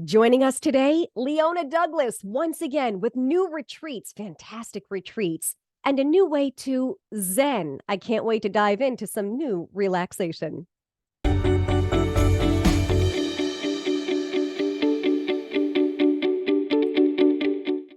Joining us today, Leona Douglass, once again with new retreats, fantastic retreats, and a new way to Zen. I can't wait to dive into some new relaxation.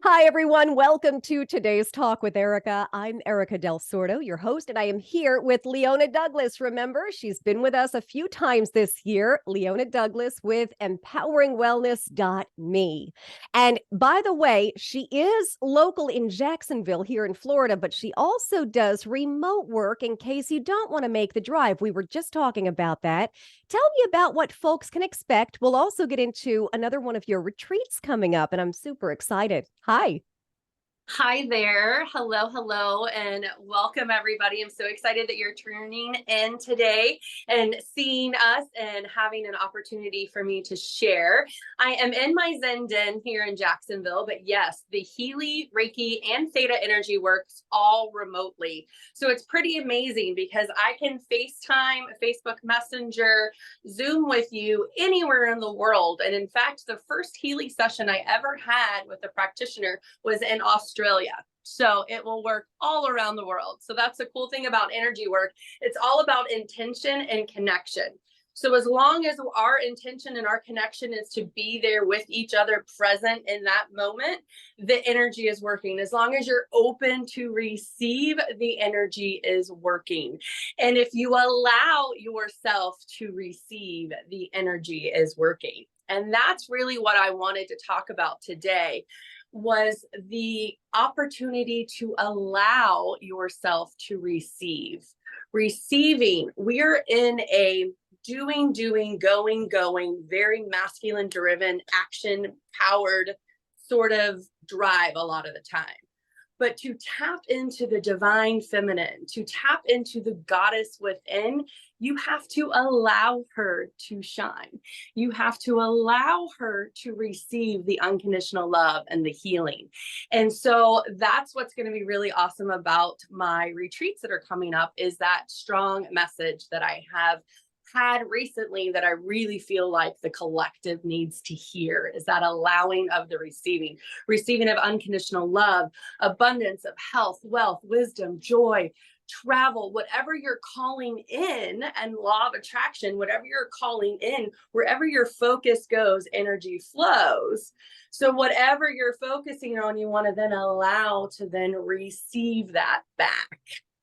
Hi, everyone. Welcome to today's Talk with Erika. I'm Erika Del Sordo, your host, and I am here with Leona Douglass. Remember, she's been with us a few times this year. Leona Douglass with empoweringwellness.me. And by the way, she is local in Jacksonville here in Florida, but she also does remote work in case you don't want to make the drive. We were just talking about that. Tell me about what folks can expect. We'll also get into another one of your retreats coming up, and I'm super excited. Hi. Hi there. Hello, hello, and welcome everybody. I'm so excited that you're tuning in today and seeing us and having an opportunity for me to share. I am in my Zen Den here in Jacksonville, but yes, the Healy, Reiki, and Theta energy works all remotely. So it's pretty amazing because I can FaceTime, Facebook Messenger, Zoom with you anywhere in the world. And in fact, the first Healy session I ever had with a practitioner was in Australia. So it will work all around the world. So that's the cool thing about energy work. It's all about intention and connection. So as long as our intention and our connection is to be there with each other present in that moment, the energy is working. As long as you're open to receive, the energy is working. And if you allow yourself to receive, the energy is working. And that's really what I wanted to talk about today, was the opportunity to allow yourself to receive. Receiving, we're in a doing, going, very masculine driven, action powered sort of drive a lot of the time. But to tap into the divine feminine, to tap into the goddess within, you have to allow her to shine. You have to allow her to receive the unconditional love and the healing. And so that's what's going to be really awesome about my retreats that are coming up, is that strong message that I have had recently that I really feel like the collective needs to hear, is that allowing of the receiving of unconditional love, abundance of health, wealth, wisdom, joy, travel, whatever you're calling in, and law of attraction, whatever you're calling in, wherever your focus goes, energy flows. So whatever you're focusing on, you want to then allow to then receive that back.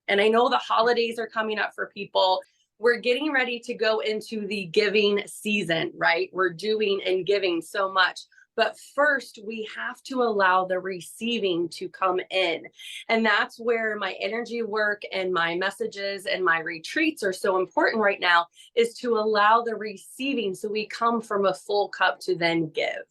And I know the holidays are coming up for people. We're getting ready to go into the giving season, right? We're doing and giving so much. But first, we have to allow the receiving to come in. And that's where my energy work and my messages and my retreats are so important right now, is to allow the receiving so we come from a full cup to then give.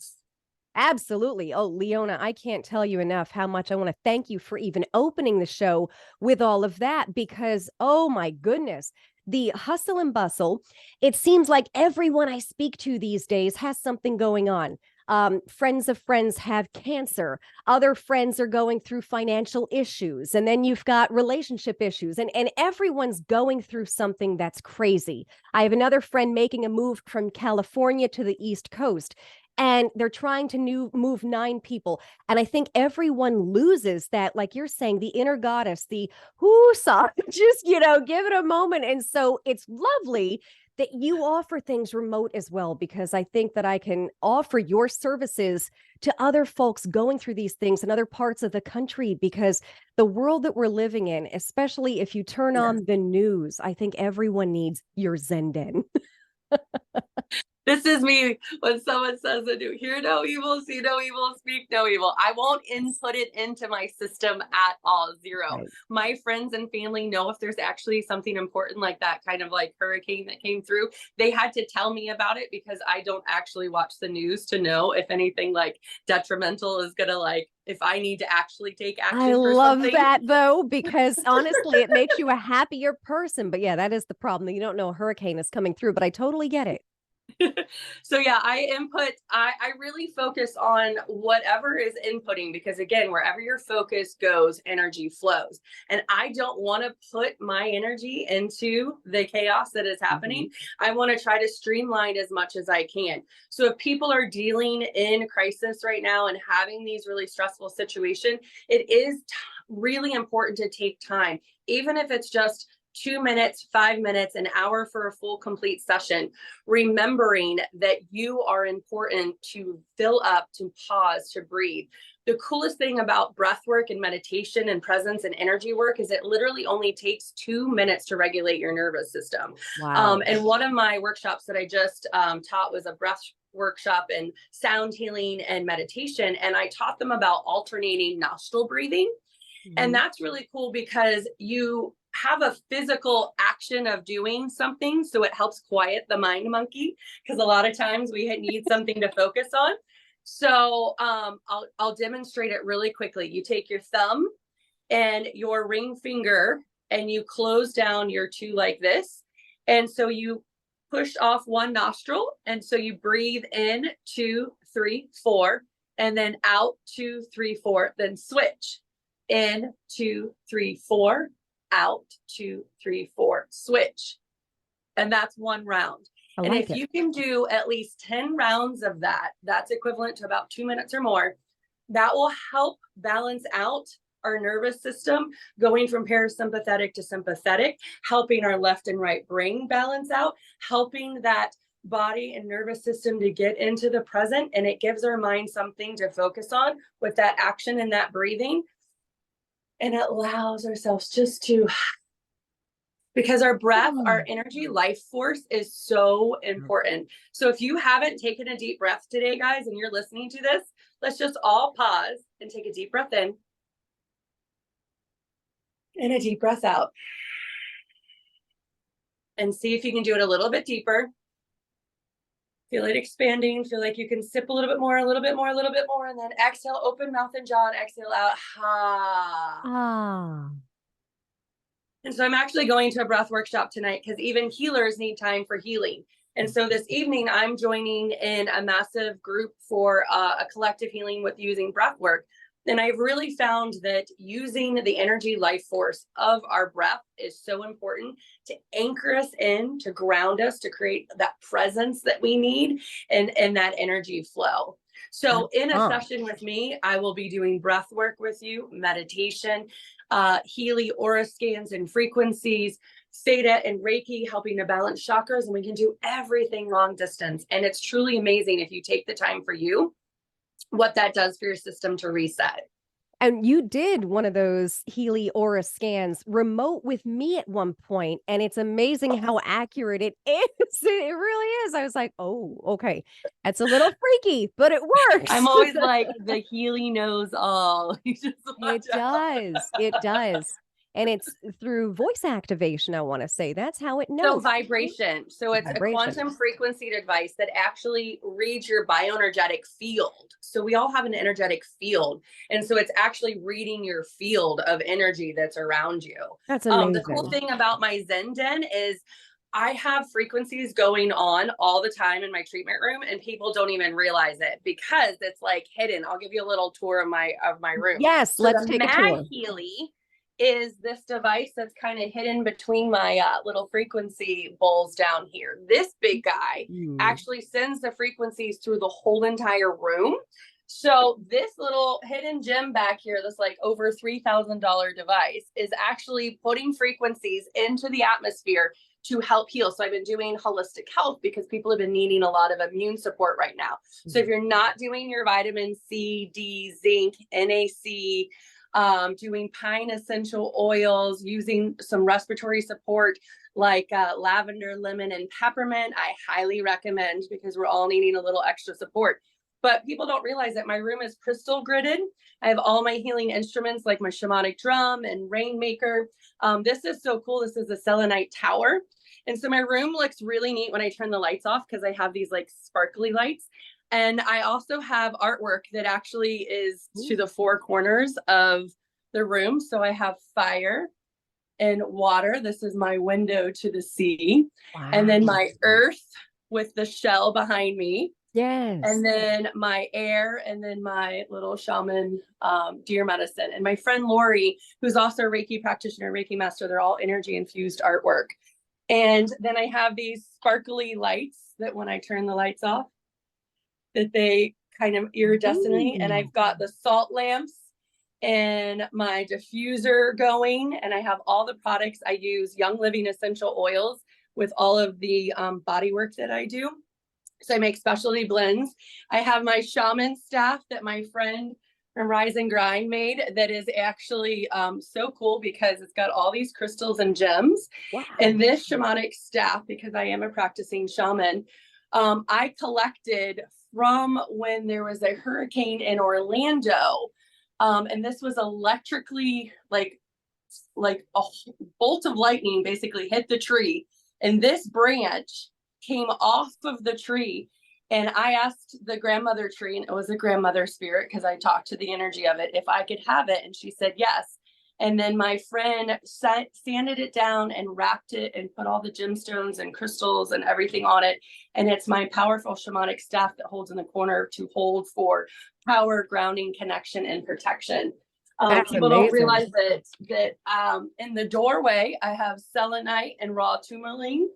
Absolutely. Oh, Leona, I can't tell you enough how much I want to thank you for even opening the show with all of that, because, oh my goodness, the hustle and bustle, it seems like everyone I speak to these days has something going on. Friends of friends have cancer. Other friends are going through financial issues. And then you've got relationship issues. And everyone's going through something that's crazy. I have another friend making a move from California to the East Coast, and they're trying to move 9 people. And I think everyone loses that, like you're saying, the inner goddess, the whoo-saw, just, give it a moment. And so it's lovely that you offer things remote as well, because I think that I can offer your services to other folks going through these things in other parts of the country, because the world that we're living in, especially if you turn on the news, I think everyone needs your Zen Den. This is me when someone says, hear no evil, see no evil, speak no evil. I won't input it into my system at all. Zero. Right. My friends and family know if there's actually something important like that kind of like hurricane that came through. They had to tell me about it, because I don't actually watch the news to know if anything like detrimental is going to, like, if I need to actually take action. I love that, though, because honestly, it makes you a happier person. But yeah, that is the problem. You don't know a hurricane is coming through, but I totally get it. So yeah, I really focus on whatever is inputting, because again, wherever your focus goes, energy flows. And I don't want to put my energy into the chaos that is happening. I want to try to streamline as much as I can. So if people are dealing in crisis right now and having these really stressful situations, it is really important to take time, even if it's just 2 minutes, 5 minutes, an hour for a full complete session, remembering that you are important, to fill up, to pause, to breathe. The coolest thing about breath work and meditation and presence and energy work is it literally only takes 2 minutes to regulate your nervous system. Wow. And one of my workshops that I just taught was a breath workshop and sound healing and meditation. And I taught them about alternating nostril breathing. And that's really cool because you have a physical action of doing something. So it helps quiet the mind monkey, because a lot of times we need something to focus on. So I'll demonstrate it really quickly. You take your thumb and your ring finger and you close down your two like this. And so you push off one nostril. And so you breathe in 2, 3, 4, and then out 2, 3, 4, then switch. In 2, 3, 4, out 2, 3, 4, switch. And that's one round. And if you can do at least 10 rounds of that, that's equivalent to about 2 minutes or more. That will help balance out our nervous system, going from parasympathetic to sympathetic, helping our left and right brain balance out, helping that body and nervous system to get into the present. And it gives our mind something to focus on with that action and that breathing. And it allows ourselves just to, because our breath, our energy, life force is so important. So if you haven't taken a deep breath today, guys, and you're listening to this, let's just all pause and take a deep breath in and a deep breath out. And see if you can do it a little bit deeper. Feel it expanding. Feel like you can sip a little bit more, a little bit more, a little bit more. And then exhale, open mouth and jaw, and exhale out. Ah. And so I'm actually going to a breath workshop tonight, because even healers need time for healing. And so this evening, I'm joining in a massive group for a collective healing with using breath work. And I've really found that using the energy life force of our breath is so important to anchor us in, to ground us, to create that presence that we need and that energy flow. So in a session with me, I will be doing breath work with you, meditation, Healy aura scans and frequencies, Theta and Reiki, helping to balance chakras, and we can do everything long distance. And it's truly amazing if you take the time for you, what that does for your system to reset. And you did one of those Healy aura scans remote with me at one point, and it's amazing how accurate it is. It really is. I was like, oh, okay. That's a little freaky, but it works. I'm always like, the Healy knows all. It does. It does. And it's through voice activation, I want to say. That's how it knows. So vibration. So it's a quantum frequency device that actually reads your bioenergetic field. So we all have an energetic field. And so it's actually reading your field of energy that's around you. That's amazing. The cool thing about my Zen Den is I have frequencies going on all the time in my treatment room, and people don't even realize it because it's like hidden. I'll give you a little tour of my room. Yes, so let's take a tour. Healy is this device that's kind of hidden between my little frequency bowls down here. This big guy actually sends the frequencies through the whole entire room. So this little hidden gem back here, this like over $3,000 device, is actually putting frequencies into the atmosphere to help heal. So I've been doing holistic health because people have been needing a lot of immune support right now. So if you're not doing your vitamin C, D, zinc, NAC, doing pine essential oils, using some respiratory support like lavender, lemon, and peppermint, I highly recommend, because we're all needing a little extra support. But people don't realize that my room is crystal gridded. I have all my healing instruments like my shamanic drum and rainmaker. This is so cool. This is a selenite tower. And so my room looks really neat when I turn the lights off, because I have these like sparkly lights. And I also have artwork that actually is to the four corners of the room. So I have fire and water. This is my window to the sea. Wow. And then my earth with the shell behind me. Yes. And then my air, and then my little shaman deer medicine. And my friend Lori, who's also a Reiki practitioner, Reiki master, they're all energy infused artwork. And then I have these sparkly lights that when I turn the lights off, that they kind of iridescently. And I've got the salt lamps and my diffuser going. And I have all the products. I use Young Living essential oils with all of the body work that I do. So I make specialty blends. I have my shaman staff that my friend from Rise and Grind made that is actually so cool because it's got all these crystals and gems. Wow. And this shamanic staff, because I am a practicing shaman, I collected from when there was a hurricane in Orlando. And this was electrically like a bolt of lightning basically hit the tree. And this branch came off of the tree, and I asked the grandmother tree, and it was a grandmother spirit because I talked to the energy of it, if I could have it, and she said yes. And then my friend sanded it down and wrapped it and put all the gemstones and crystals and everything on it. And it's my powerful shamanic staff that holds in the corner to hold for power, grounding, connection, and protection. People don't realize that in the doorway I have selenite and raw tourmaline.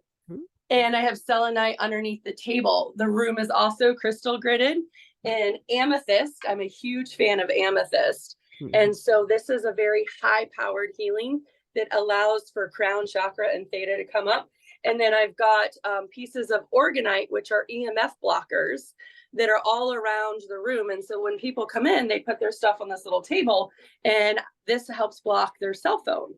And I have selenite underneath the table. The room is also crystal gridded and amethyst. I'm a huge fan of amethyst. And so this is a very high powered healing that allows for crown chakra and theta to come up. And then I've got pieces of organite, which are EMF blockers that are all around the room. And so when people come in, they put their stuff on this little table, and this helps block their cell phone.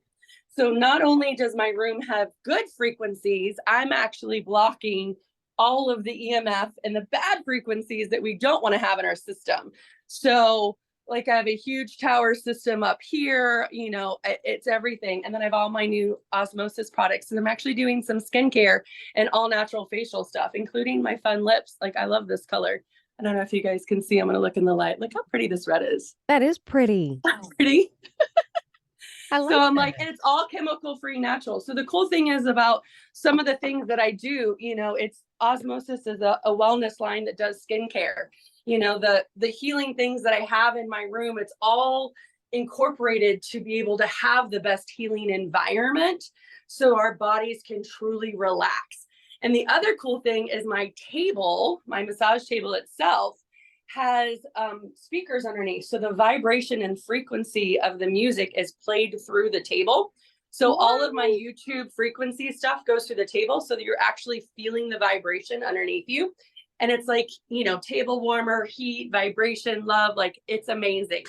So not only does my room have good frequencies, I'm actually blocking all of the EMF and the bad frequencies that we don't want to have in our system. So like I have a huge tower system up here, you know, it's everything. And then I have all my new osmosis products, and I'm actually doing some skincare and all natural facial stuff, including my fun lips. Like I love this color. I don't know if you guys can see, I'm going to look in the light. Look how pretty this red is. That is pretty. Pretty. So I'm like, and it's all chemical free, natural. So the cool thing is about some of the things that I do, you know, it's osmosis is a wellness line that does skincare. You know, the healing things that I have in my room, it's all incorporated to be able to have the best healing environment so our bodies can truly relax. And the other cool thing is my table, my massage table itself, has speakers underneath. So the vibration and frequency of the music is played through the table. So all of my YouTube frequency stuff goes through the table so that you're actually feeling the vibration underneath you. And it's like, you know, table warmer, heat, vibration, love, like it's amazing.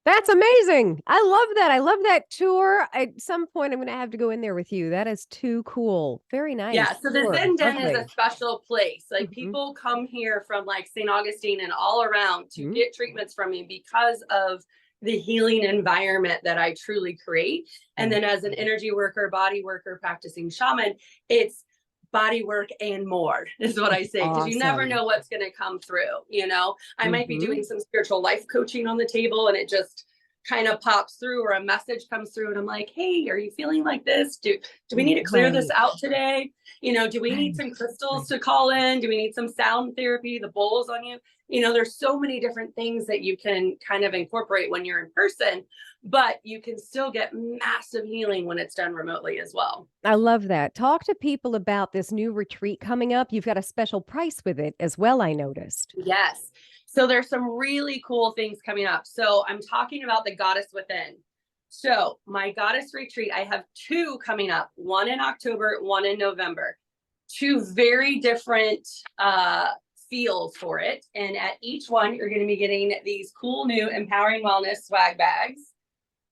That's amazing. I love that. I love that tour. At some point, I'm going to have to go in there with you. That is too cool. Very nice. Yeah. So the Zen Den is Lovely. a special place. Like people come here from like St. Augustine and all around to get treatments from me because of the healing environment that I truly create. And then as an energy worker, body worker, practicing shaman, it's body work and more is what I say, because you never know what's going to come through. You know, I might be doing some spiritual life coaching on the table and it just kind of pops through, or a message comes through and I'm like, hey, are you feeling like this? Do we need to clear this out today? You know, do we need some crystals to call in? Do we need some sound therapy, the bowls on you? You know, there's so many different things that you can kind of incorporate when you're in person, but you can still get massive healing when it's done remotely as well. I love that. Talk to people about this new retreat coming up. You've got a special price with it as well, I noticed. Yes. So there's some really cool things coming up. So I'm talking about the Goddess Within. So my Goddess Retreat, I have two coming up, one in October, one in November, two very different feels for it. And at each one, you're going to be getting these cool new Empowering Wellness swag bags,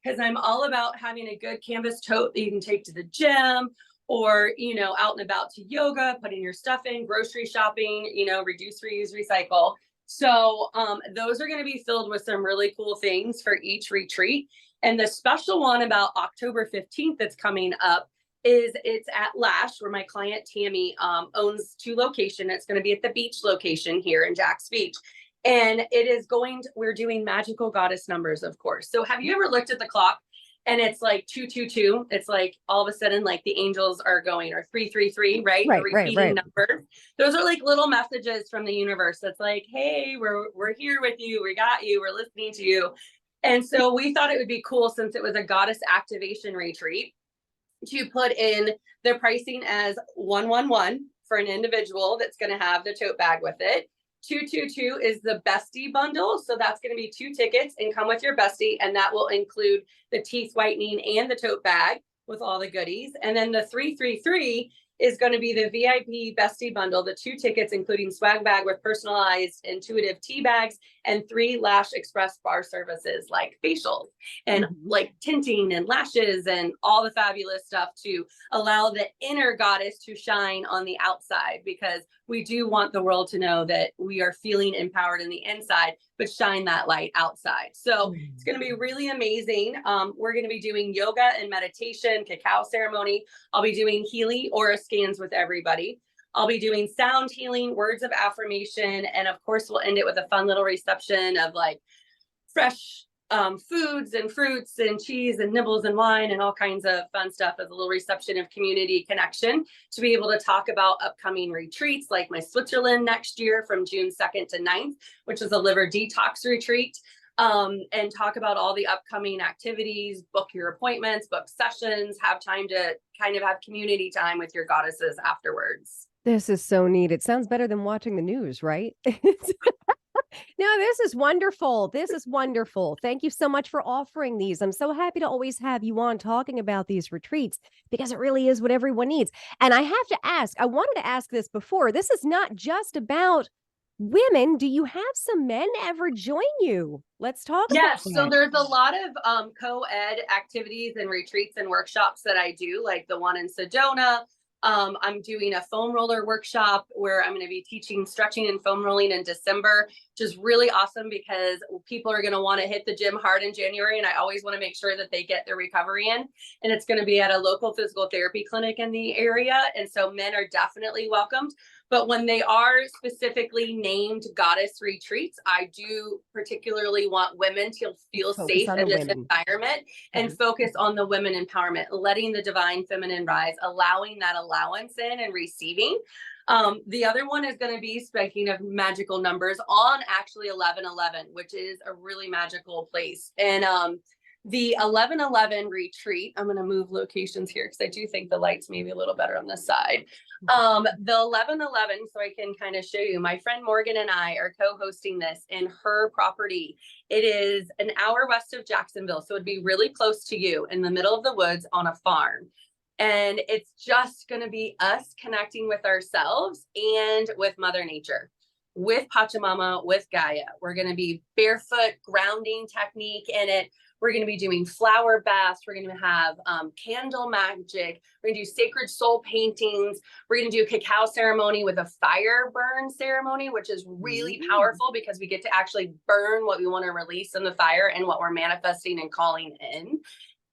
because I'm all about having a good canvas tote that you can take to the gym, or, you know, out and about to yoga, putting your stuff in, grocery shopping, you know, reduce, reuse, recycle. So those are going to be filled with some really cool things for each retreat. And the special one about October 15th that's coming up is it's at Lash, where my client Tammy owns two locations. It's going to be at the beach location here in Jax Beach. And it is we're doing magical goddess numbers, of course. So have you ever looked at the clock and it's like 222. It's like all of a sudden, like the angels are going, or 333, right? The repeating numbers. Those are like little messages from the universe. That's like, hey, we're here with you. We got you. We're listening to you. And so we thought it would be cool, since it was a goddess activation retreat, to put in the pricing as 111 for an individual that's going to have the tote bag with it. 222 is the bestie bundle. So that's going to be 2 tickets and come with your bestie. And that will include the teeth whitening and the tote bag with all the goodies. And then the 333 is going to be the VIP bestie bundle, the 2 tickets, including swag bag with personalized intuitive tea bags and 3 lash express bar services like facials and like tinting and lashes and all the fabulous stuff to allow the inner goddess to shine on the outside, because we do want the world to know that we are feeling empowered in the inside, but shine that light outside. So it's going to be really amazing. We're going to be doing yoga and meditation, cacao ceremony. I'll be doing healing aura scans with everybody. I'll be doing sound healing, words of affirmation, and of course we'll end it with a fun little reception of like fresh foods and fruits and cheese and nibbles and wine and all kinds of fun stuff as a little reception of community connection, to be able to talk about upcoming retreats like my Switzerland next year from June 2nd to 9th, which is a liver detox retreat, and talk about all the upcoming activities, book your appointments, book sessions, have time to kind of have community time with your goddesses afterwards. This is so neat. It sounds better than watching the news, right? No, this is wonderful. This is wonderful. Thank you so much for offering these. I'm so happy to always have you on talking about these retreats, because it really is what everyone needs. And I have to ask, I wanted to ask this before. This is not just about women. Do you have some men ever join you? Let's talk about that. So there's a lot of co-ed activities and retreats and workshops that I do, like the one in Sedona. I'm doing a foam roller workshop where I'm going to be teaching stretching and foam rolling in December, which is really awesome because people are going to want to hit the gym hard in January. And I always want to make sure that they get their recovery in. And it's going to be at a local physical therapy clinic in the area. And so men are definitely welcomed. But when they are specifically named goddess retreats, I do particularly want women to feel safe in this environment and focus on the women empowerment, letting the divine feminine rise, allowing that allowance in and receiving. The other one is going to be, speaking of magical numbers, on actually 11/11, which is a really magical place. And the 11/11 retreat, I'm going to move locations here because I do think the light's maybe a little better on this side. The 11/11, so I can kind of show you, my friend Morgan and I are co-hosting this in her property. It is an hour west of Jacksonville, so it'd be really close to you, in the middle of the woods on a farm. And it's just going to be us connecting with ourselves and with Mother Nature, with Pachamama, with Gaia. We're going to be barefoot grounding technique in it. We're going to be doing flower baths. We're going to have candle magic. We're going to do sacred soul paintings. We're going to do a cacao ceremony with a fire burn ceremony, which is really powerful because we get to actually burn what we want to release in the fire and what we're manifesting and calling in.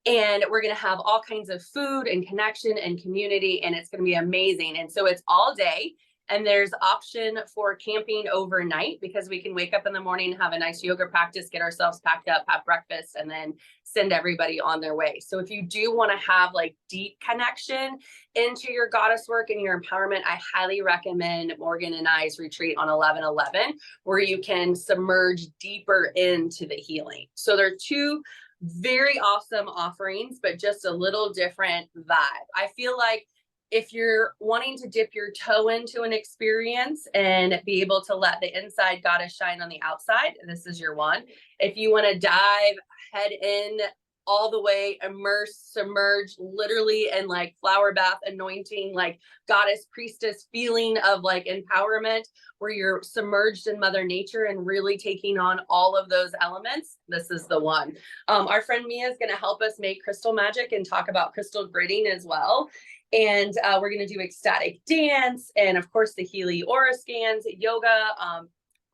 And we're going to have all kinds of food and connection and community, and it's going to be amazing. And so it's all day. And there's option for camping overnight, because we can wake up in the morning, have a nice yoga practice, get ourselves packed up, have breakfast, and then send everybody on their way. So if you do want to have like deep connection into your goddess work and your empowerment, I highly recommend Morgan and I's retreat on 11/11, where you can submerge deeper into the healing. So there are 2 very awesome offerings, but just a little different vibe. I feel like if you're wanting to dip your toe into an experience and be able to let the inside goddess shine on the outside, this is your one. If you want to dive head in all the way, immerse, submerge, literally, and like flower bath anointing, like goddess priestess feeling of like empowerment, where you're submerged in Mother Nature and really taking on all of those elements, this is the one. Our friend Mia is going to help us make crystal magic and talk about crystal gridding as well. And we're going to do ecstatic dance and, of course, the Healy aura scans, yoga.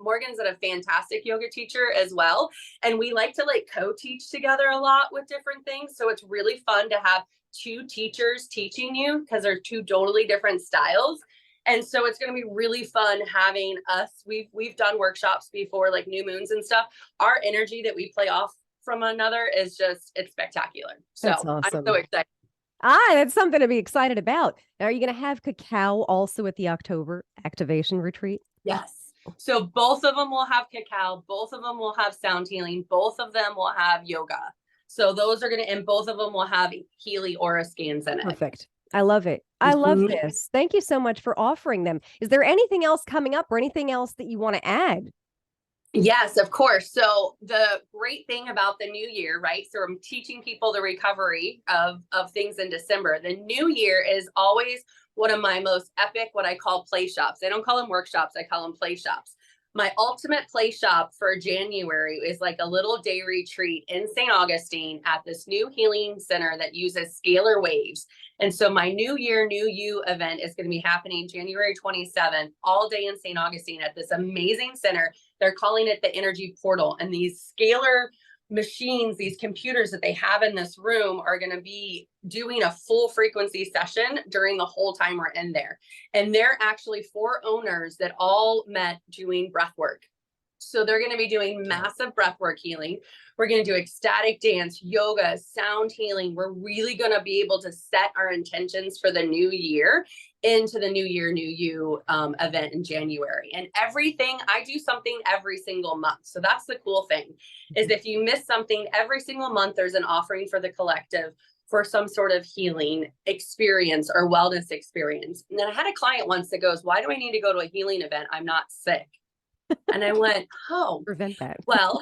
Morgan's a fantastic yoga teacher as well. And we like to like co-teach together a lot with different things. So it's really fun to have 2 teachers teaching you, because they're 2 totally different styles. And so it's going to be really fun having us. We've done workshops before, like new moons and stuff. Our energy that we play off from another is just, it's spectacular. So That's I'm awesome. so excited. That's something to be excited about. Now, are you going to have cacao also at the October activation retreat? Yes. So both of them will have cacao. Both of them will have sound healing. Both of them will have yoga. So those are going to, and both of them will have Healy aura scans in it. Perfect. I love it. I love this. Thank you so much for offering them. Is there anything else coming up or anything else that you want to add? Yes, of course. So the great thing about the new year, right? So I'm teaching people the recovery of things in December. The new year is always one of my most epic, what I call play shops. I don't call them workshops, I call them play shops. My ultimate play shop for January is like a little day retreat in St. Augustine at this new healing center that uses scalar waves. And so my New Year, New You event is going to be happening January 27th, all day in St. Augustine at this amazing center. They're calling it the Energy Portal. And these scalar machines, these computers that they have in this room are going to be doing a full frequency session during the whole time we're in there. And they're actually 4 owners that all met doing breath work. So they're going to be doing massive breathwork healing. We're going to do ecstatic dance, yoga, sound healing. We're really going to be able to set our intentions for the new year into the New Year, New You event in January. And everything, I do something every single month. So that's the cool thing, is if you miss something every single month, there's an offering for the collective for some sort of healing experience or wellness experience. And then I had a client once that goes, why do I need to go to a healing event? I'm not sick. And I went, oh, Prevent that. well,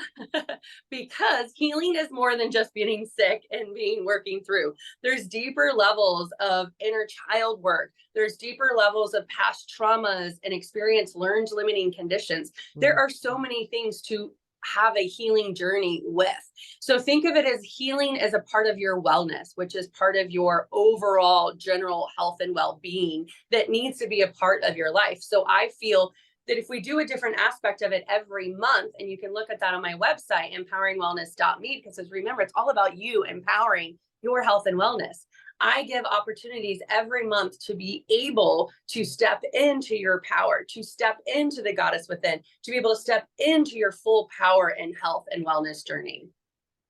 because healing is more than just being sick and working through. There's deeper levels of inner child work. There's deeper levels of past traumas and experience learned limiting conditions. There are so many things to have a healing journey with. So think of it as healing as a part of your wellness, which is part of your overall general health and well-being that needs to be a part of your life. So I feel that if we do a different aspect of it every month, and you can look at that on my website, empoweringwellness.me, because remember, it's all about you empowering your health and wellness. I give opportunities every month to be able to step into your power, to step into the goddess within, to be able to step into your full power and health and wellness journey.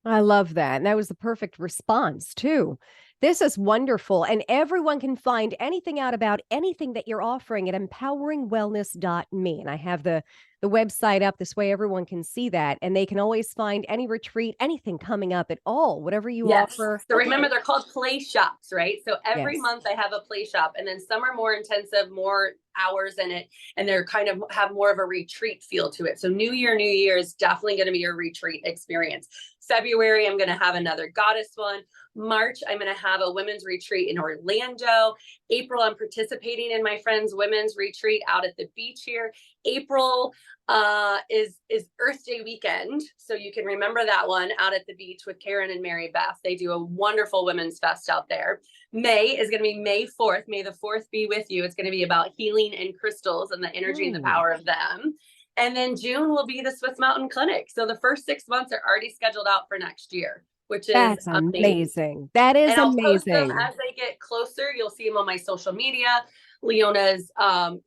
I love that. And that was the perfect response, too. This is wonderful. And everyone can find anything out about anything that you're offering at empoweringwellness.me. And I have the website up this way everyone can see that. And they can always find any retreat, anything coming up at all, whatever you offer. So remember, they're called play shops, right? So every month I have a play shop, and then some are more intensive, more hours in it, and they're kind of have more of a retreat feel to it. So New Year, New Year is definitely going to be your retreat experience. February, I'm going to have another goddess one. March, I'm going to have a women's retreat in Orlando. April, I'm participating in my friend's women's retreat out at the beach here. April is Earth Day weekend. So you can remember that one out at the beach with Karen and Mary Beth. They do a wonderful women's fest out there. May is going to be May 4th. May the 4th be with you. It's going to be about healing and crystals and the energy and the power of them. And then June will be the Swiss Mountain Clinic. So the first 6 months are already scheduled out for next year, which is amazing. That is and I'll amazing. post them as they get closer. You'll see them on my social media. Leona's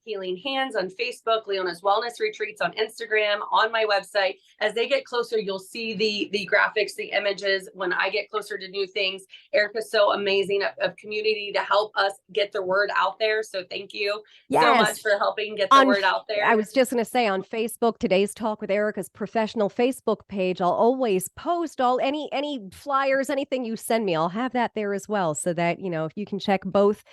Healing Hands on Facebook, Leona's Wellness Retreats on Instagram, on my website. As they get closer, you'll see the graphics, the images when I get closer to new things. Erika's so amazing of community to help us get the word out there. So thank you so much for helping get the word out there. I was just going to say, on Facebook, Today's Talk with Erika's professional Facebook page, I'll always post any flyers, anything you send me. I'll have that there as well, so that, if you can check both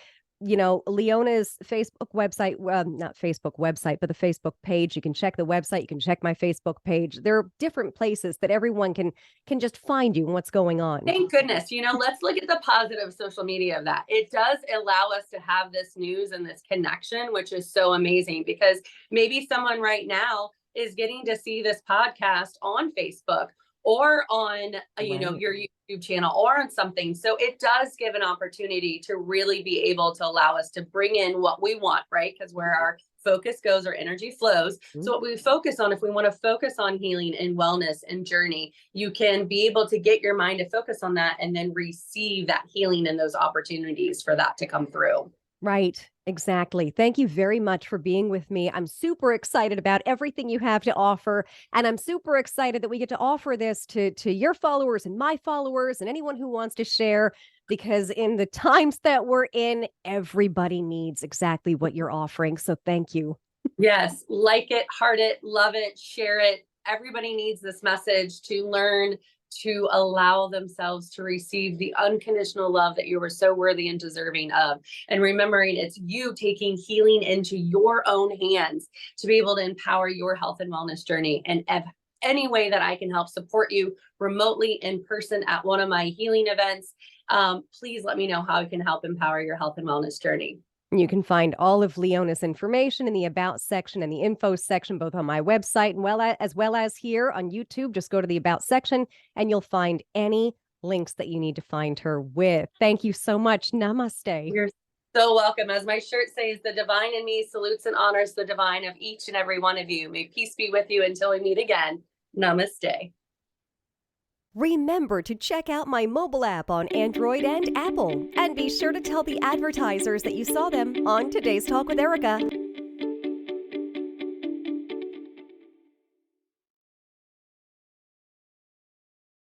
Leona's Facebook website, not Facebook website, but the Facebook page. You can check the website. You can check my Facebook page. There are different places that everyone can just find you and what's going on. Thank goodness. Let's look at the positive social media of that. It does allow us to have this news and this connection, which is so amazing, because maybe someone right now is getting to see this podcast on Facebook or on, your YouTube channel or on something. So it does give an opportunity to really be able to allow us to bring in what we want, right? Because where our focus goes, our energy flows. So what we focus on, if we want to focus on healing and wellness and journey, you can be able to get your mind to focus on that and then receive that healing and those opportunities for that to come through. Right. Exactly. Thank you very much for being with me. I'm super excited about everything you have to offer. And I'm super excited that we get to offer this to your followers and my followers and anyone who wants to share, because in the times that we're in, everybody needs exactly what you're offering. So thank you. Yes, like it, heart it, love it, share it. Everybody needs this message to learn to allow themselves to receive the unconditional love that you were so worthy and deserving of. And remembering it's you taking healing into your own hands to be able to empower your health and wellness journey. And if any way that I can help support you remotely, in person, at one of my healing events, please let me know how I can help empower your health and wellness journey. You can find all of Leona's information in the About section and the Info section, both on my website and as well as here on YouTube. Just go to the About section and you'll find any links that you need to find her with. Thank you so much. Namaste. You're so welcome. As my shirt says, the divine in me salutes and honors the divine of each and every one of you. May peace be with you until we meet again. Namaste. Remember to check out my mobile app on Android and Apple. And be sure to tell the advertisers that you saw them on Today's Talk with Erika.